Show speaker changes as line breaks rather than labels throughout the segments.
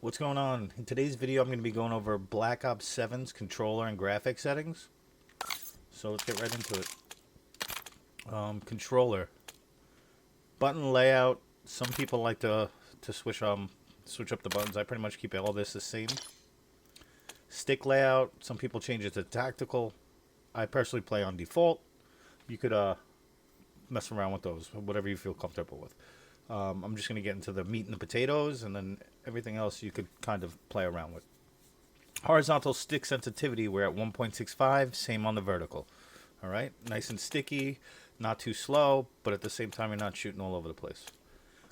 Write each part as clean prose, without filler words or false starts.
What's going on? In today's video, I'm going to be going over Black Ops 7's controller and graphic settings. So let's get right into it. Controller. Button layout. Some people like to switch up the buttons. I pretty much keep all this the same. Stick layout. Some people change it to tactical. I personally play on default. You could mess around with those, whatever you feel comfortable with. I'm just going to get into the meat and the potatoes, and then everything else you could kind of play around with. Horizontal stick sensitivity, we're at 1.65, same on the vertical. All right, nice and sticky, not too slow, but at the same time you're not shooting all over the place.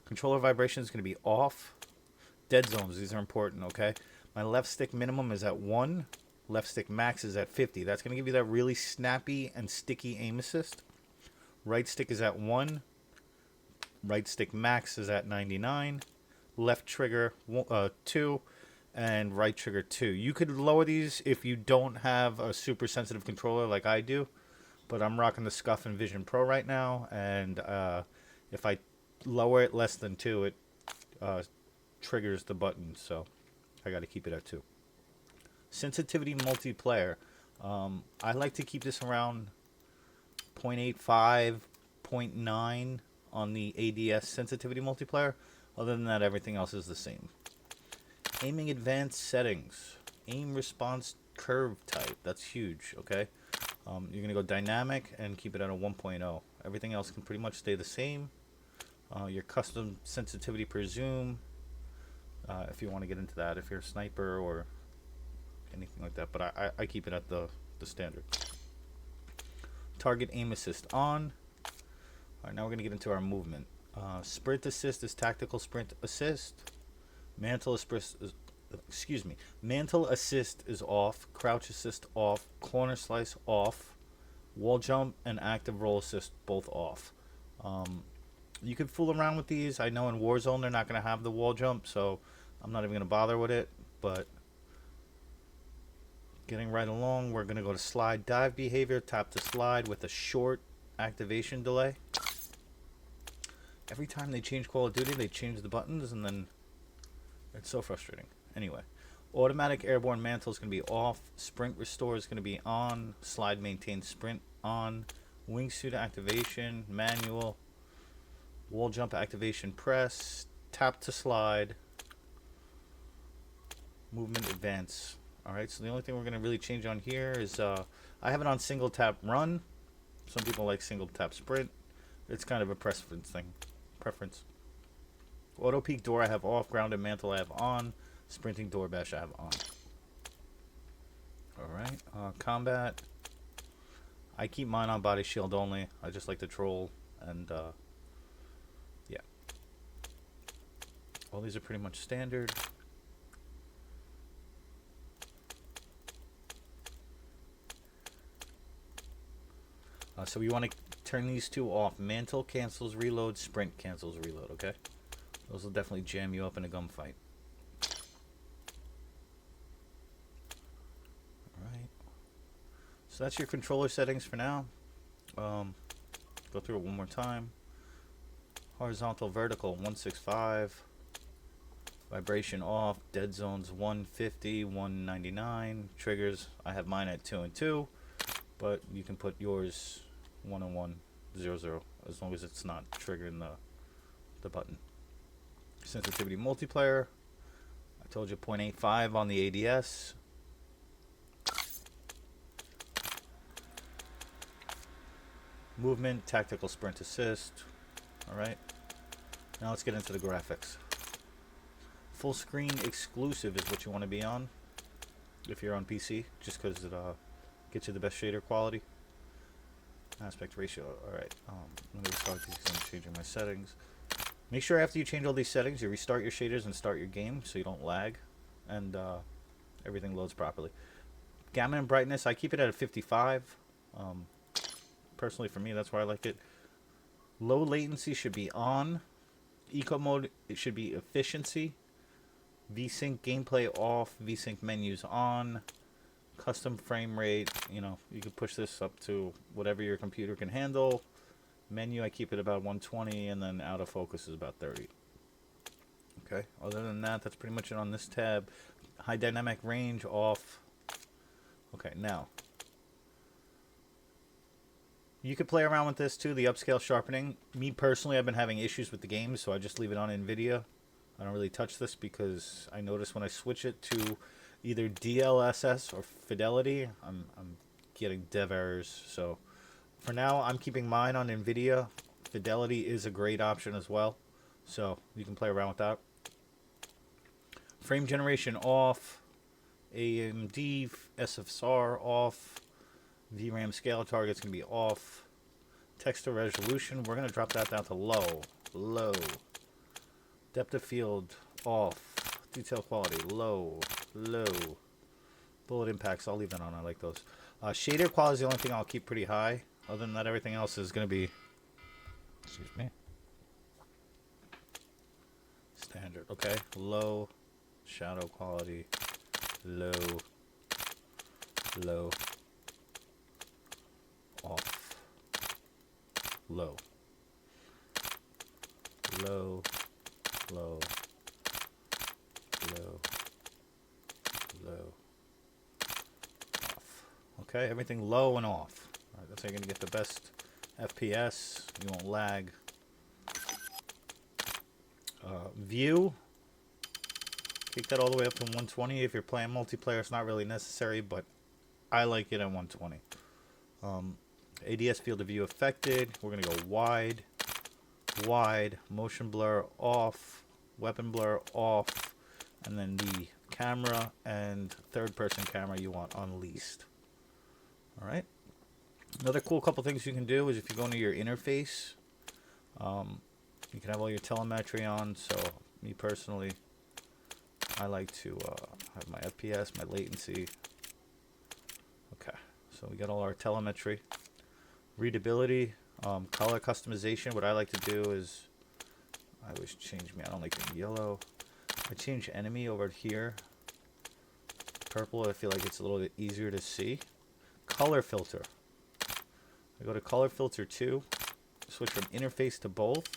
Controller vibration is going to be off. Dead zones, these are important, okay? My left stick minimum is at 1, left stick max is at 50. That's going to give you that really snappy and sticky aim assist. Right stick is at 1. Right stick max is at 99. Left trigger 2. And right trigger 2. You could lower these if you don't have a super sensitive controller like I do. But I'm rocking the Scuff and Vision Pro right now. And if I lower it less than 2, it triggers the button. So I got to keep it at 2. Sensitivity multiplayer. I like to keep this around 0.85, 0.9 on the ADS sensitivity multiplier. Other than that, everything else is the same. Aiming advanced settings. Aim response curve type. That's huge, okay? You're going to go dynamic and keep it at a 1.0. Everything else can pretty much stay the same. Your custom sensitivity per zoom, if you want to get into that, if you're a sniper or anything like that. But I keep it at the standard. Target aim assist on. Alright, now we're going to get into our movement. Sprint assist is tactical sprint assist. Mantle assist is off. Crouch assist off. Corner slice off. Wall jump and active roll assist both off. You could fool around with these. I know in Warzone they're not going to have the wall jump, so I'm not even going to bother with it. But getting right along, we're going to go to slide dive behavior. Tap to slide with a short activation delay. Every time they change Call of Duty, they change the buttons, and then it's so frustrating. Anyway, automatic airborne mantle is going to be off. Sprint restore is going to be on. Slide maintain sprint on. Wingsuit activation, manual. Wall jump activation press. Tap to slide. Movement advance. Alright, so the only thing we're going to really change on here is I have it on single tap run. Some people like single tap sprint. It's kind of a preference thing. Auto peek door I have off. Grounded mantle I have on. Sprinting door bash I have on. Alright. Combat. I keep mine on body shield only. I just like to troll. And yeah. All these are pretty much standard. So we want to turn these two off. Mantle cancels reload, sprint cancels reload, okay? Those will definitely jam you up in a gunfight. Alright. So that's your controller settings for now. Go through it one more time. Horizontal, vertical, 165. Vibration off. Dead zones, 150, 199. Triggers, I have mine at 2 and 2. But you can put yours 1 and 1, 0, 0, as long as it's not triggering the button. Sensitivity multiplier. I told you 0.85 on the ADS. Movement, tactical sprint assist. Alright. Now let's get into the graphics. Full screen exclusive is what you want to be on if you're on PC, just because it gets you the best shader quality. Aspect ratio. Alright. Let me start these because I'm changing my settings. Make sure after you change all these settings, you restart your shaders and start your game so you don't lag and everything loads properly. Gamma and brightness, I keep it at a 55. Personally, for me, that's where I like it. Low latency should be on. Eco mode, it should be efficiency. VSync gameplay off. VSync menus on. Custom frame rate, you know, you can push this up to whatever your computer can handle. Menu, I keep it about 120, and then out of focus is about 30. Okay, other than that, that's pretty much it on this tab. High dynamic range off. Okay, now you could play around with this too, the upscale sharpening. Me personally, I've been having issues with the game, so I just leave it on NVIDIA. I don't really touch this because I notice when I switch it to either DLSS or Fidelity, I'm getting dev errors. So for now, I'm keeping mine on NVIDIA. Fidelity is a great option as well, so you can play around with that. Frame generation off, AMD SFSR off, VRAM scale target's going to be off. Text to resolution, we're going to drop that down to low. Low. Depth of field off. Detail quality low. Low. Bullet impacts, I'll leave that on. I like those. Shader quality is the only thing I'll keep pretty high. Other than that, everything else is going to be, excuse me, standard. Okay, low. Shadow quality low. Low. Off. Low. Low. Low. Low. Low. Off. Okay, everything low and off. Alright, that's how you're going to get the best FPS. You won't lag. View. Take that all the way up to 120. If you're playing multiplayer, it's not really necessary, but I like it at 120. ADS field of view affected. We're going to go wide. Wide. Motion blur off. Weapon blur off. And then the camera and third person camera you want unleashed. Alright. Another cool couple things you can do is if you go into your interface, you can have all your telemetry on. So me personally, I like to have my FPS, my latency. Okay, so we got all our telemetry. Readability, color customization. What I like to do is, I always change me. I don't like it in yellow. I change enemy over here. Purple, I feel like it's a little bit easier to see. Color filter. I go to color filter 2, switch from interface to both,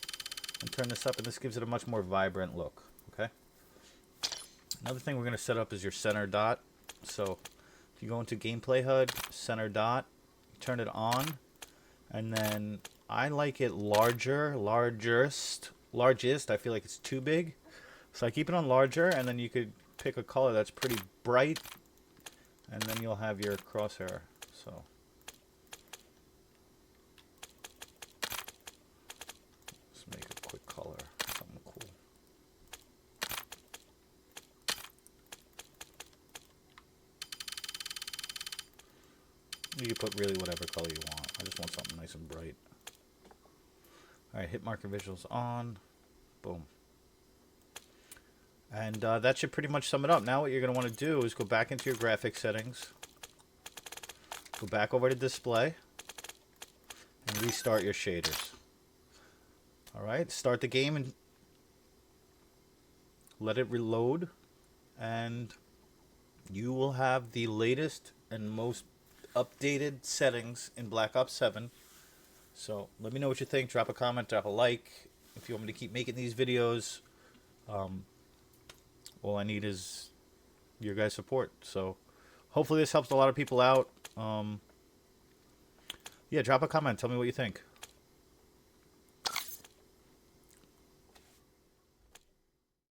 and turn this up, and this gives it a much more vibrant look. Okay. Another thing we're going to set up is your center dot. So if you go into gameplay HUD, center dot, you turn it on, and then I like it largest. I feel like it's too big. So I keep it on larger, and then you could pick a color that's pretty bright, and then you'll have your crosshair. So let's make a quick color, something cool. You can put really whatever color you want. I just want something nice and bright. Alright, hit marker visuals on. Boom. And that should pretty much sum it up. Now what you're going to want to do is go back into your graphics settings. Go back over to display. And restart your shaders. Alright, start the game and let it reload. And you will have the latest and most updated settings in Black Ops 7. So let me know what you think. Drop a comment, drop a like. If you want me to keep making these videos, all I need is your guys' support. So hopefully this helps a lot of people out. Yeah, drop a comment. Tell me what you think.